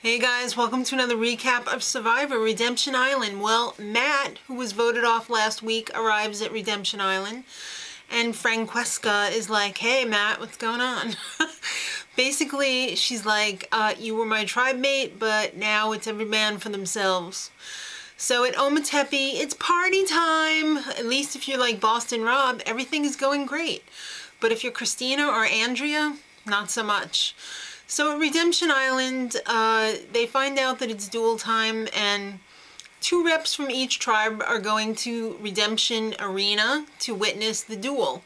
Hey guys, welcome to another recap of Survivor Redemption Island. Well, Matt, who was voted off last week, arrives at Redemption Island. And Francesca is like, hey Matt, what's going on? Basically, she's like, you were my tribe mate, but now it's every man for themselves. So at Ometepe, it's party time. At least if you're like Boston Rob, everything is going great. But if you're Christina or Andrea, not so much. So at Redemption Island, they find out that it's duel time, and 2 reps from each tribe are going to Redemption Arena to witness the duel.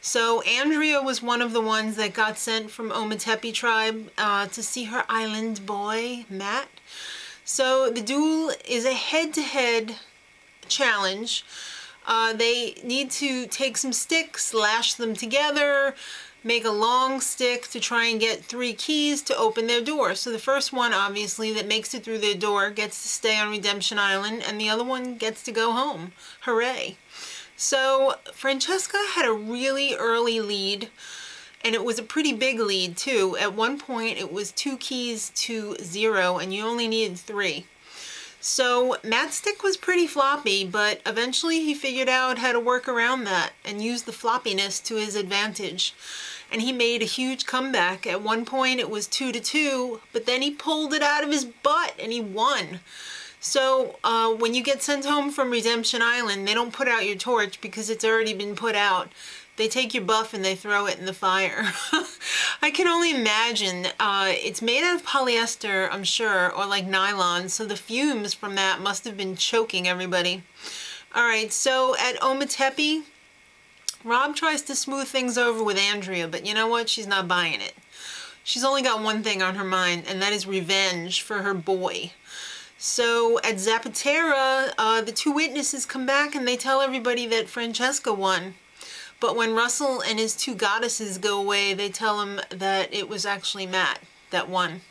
So Andrea was one of the ones that got sent from Ometepe tribe to see her island boy, Matt. So the duel is a head-to-head challenge. They need to take some sticks, lash them together, make a long stick to try and get 3 keys to open their door. So the first one, obviously, that makes it through their door gets to stay on Redemption Island, and the other one gets to go home. Hooray. So Francesca had a really early lead, and it was a pretty big lead too. At one point it was 2 keys to 0, and you only needed 3. So Matt's stick was pretty floppy, but eventually he figured out how to work around that and use the floppiness to his advantage. And he made a huge comeback. At one point it was 2-2, but then he pulled it out of his butt and he won. So when you get sent home from Redemption Island, they don't put out your torch because it's already been put out. They take your buff and they throw it in the fire. I can only imagine. It's made out of polyester, I'm sure, or like nylon, so the fumes from that must have been choking everybody. Alright, so at Ometepe, Rob tries to smooth things over with Andrea, but you know what? She's not buying it. She's only got one thing on her mind, and that is revenge for her boy. So at Zapatera, the 2 witnesses come back and they tell everybody that Francesca won. But when Russell and his 2 goddesses go away, they tell him that it was actually Matt that won.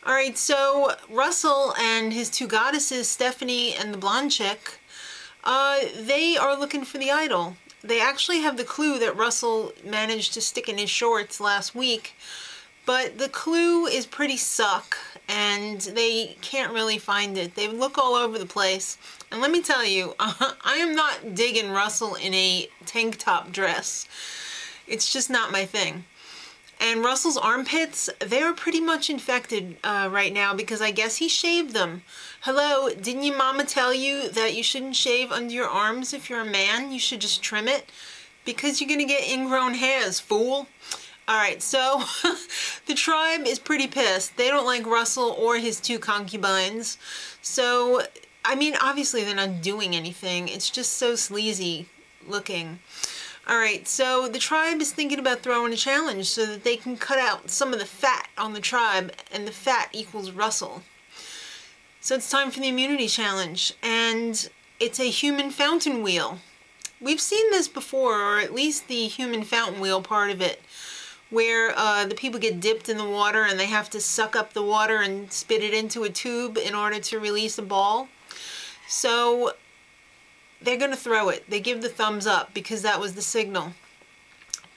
Alright, so Russell and his 2 goddesses, Stephanie and the blonde chick, they are looking for the idol. They actually have the clue that Russell managed to stick in his shorts last week, but the clue is pretty suck, and they can't really find it. They look all over the place. And let me tell you, I am not digging Russell in a tank top dress. It's just not my thing. And Russell's armpits, they're pretty much infected right now because I guess he shaved them. Hello, didn't your mama tell you that you shouldn't shave under your arms if you're a man? You should just trim it? Because you're gonna get ingrown hairs, fool. Alright, so the tribe is pretty pissed. They don't like Russell or his 2 concubines. So, I mean, obviously they're not doing anything. It's just so sleazy looking. Alright, so the tribe is thinking about throwing a challenge so that they can cut out some of the fat on the tribe, and the fat equals Russell. So it's time for the immunity challenge, and it's a human fountain wheel. We've seen this before, or at least the human fountain wheel part of it, where the people get dipped in the water and they have to suck up the water and spit it into a tube in order to release a ball. So they're going to throw it. They give the thumbs up because that was the signal.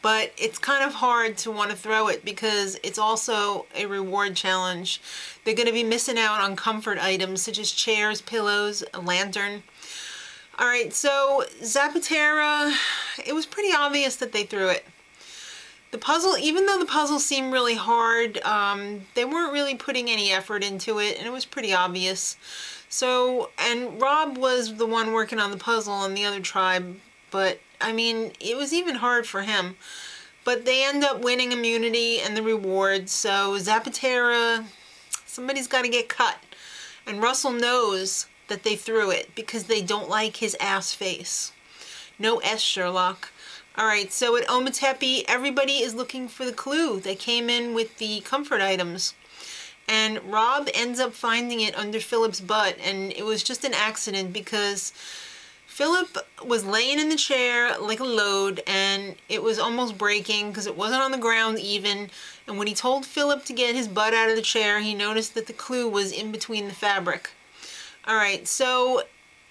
But it's kind of hard to want to throw it because it's also a reward challenge. They're going to be missing out on comfort items such as chairs, pillows, a lantern. Alright, so Zapatera, it was pretty obvious that they threw it. The puzzle, even though the puzzle seemed really hard, they weren't really putting any effort into it, and it was pretty obvious. So, and Rob was the one working on the puzzle on the other tribe, but, I mean, it was even hard for him. But they end up winning immunity and the reward, so Zapatera, somebody's got to get cut. And Russell knows that they threw it because they don't like his ass face. No S, Sherlock. Alright, so at Ometepe, everybody is looking for the clue. They came in with the comfort items. And Rob ends up finding it under Philip's butt, and it was just an accident because Philip was laying in the chair like a load, and it was almost breaking because it wasn't on the ground even. And when he told Philip to get his butt out of the chair, he noticed that the clue was in between the fabric. Alright, so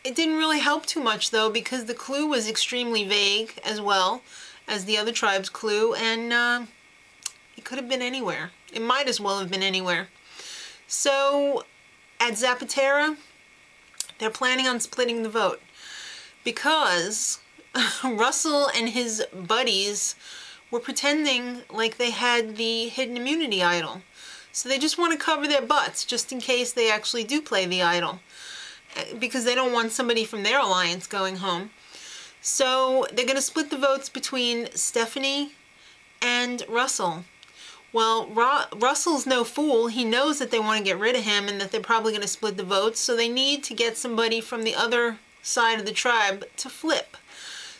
it didn't really help too much though because the clue was extremely vague as well as the other tribe's clue, and it could have been anywhere. It might as well have been anywhere. So at Zapatera, they're planning on splitting the vote because Russell and his buddies were pretending like they had the hidden immunity idol. So they just want to cover their butts just in case they actually do play the idol, because they don't want somebody from their alliance going home. So they're going to split the votes between Stephanie and Russell. Well, Russell's no fool. He knows that they want to get rid of him and that they're probably going to split the votes, so they need to get somebody from the other side of the tribe to flip.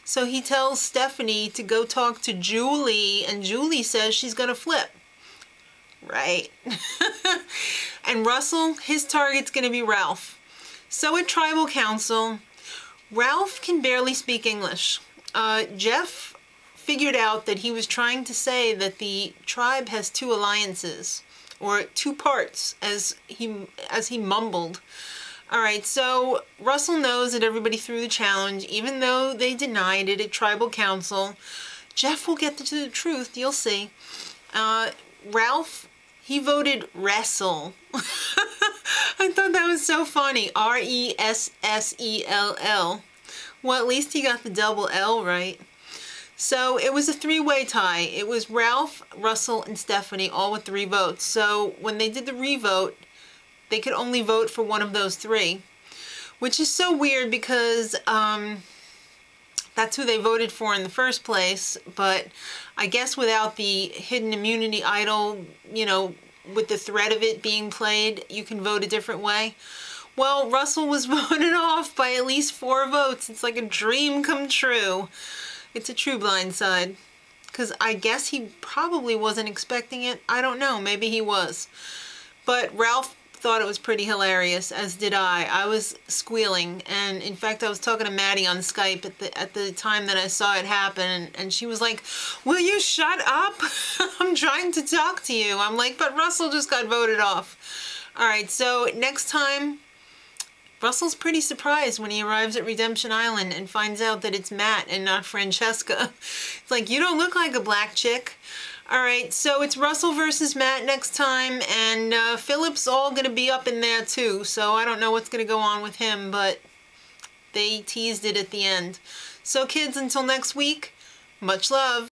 So he tells Stephanie to go talk to Julie, and Julie says she's going to flip. Right. And Russell, his target's going to be Ralph. So at Tribal Council, Ralph can barely speak English. Jeff figured out that he was trying to say that the tribe has two alliances, or two parts, as he mumbled. Alright, so Russell knows that everybody threw the challenge, even though they denied it at Tribal Council. Jeff will get to the truth, you'll see. Ralph, he voted wrestle. I thought that was so funny. R-E-S-S-E-L-L. Well, at least he got the double L right. So it was a three-way tie. It was Ralph, Russell, and Stephanie, all with 3 votes. So when they did the revote, they could only vote for one of those 3, which is so weird because that's who they voted for in the first place. But I guess without the hidden immunity idol, you know, with the threat of it being played, you can vote a different way. Well, Russell was voted off by at least 4 votes. It's like a dream come true. It's a true blindside. Because I guess he probably wasn't expecting it. I don't know. Maybe he was. But Ralph thought it was pretty hilarious, as did I. I was squealing, and in fact I was talking to Maddie on Skype at the time that I saw it happen, and she was like, "Will you shut up? I'm trying to talk to you." I'm like, "But Russell just got voted off." Alright, so next time, Russell's pretty surprised when he arrives at Redemption Island and finds out that it's Matt and not Francesca. It's like, "You don't look like a black chick." Alright, so it's Russell versus Matt next time, and Philip's all going to be up in there too, so I don't know what's going to go on with him, but they teased it at the end. So kids, until next week, much love.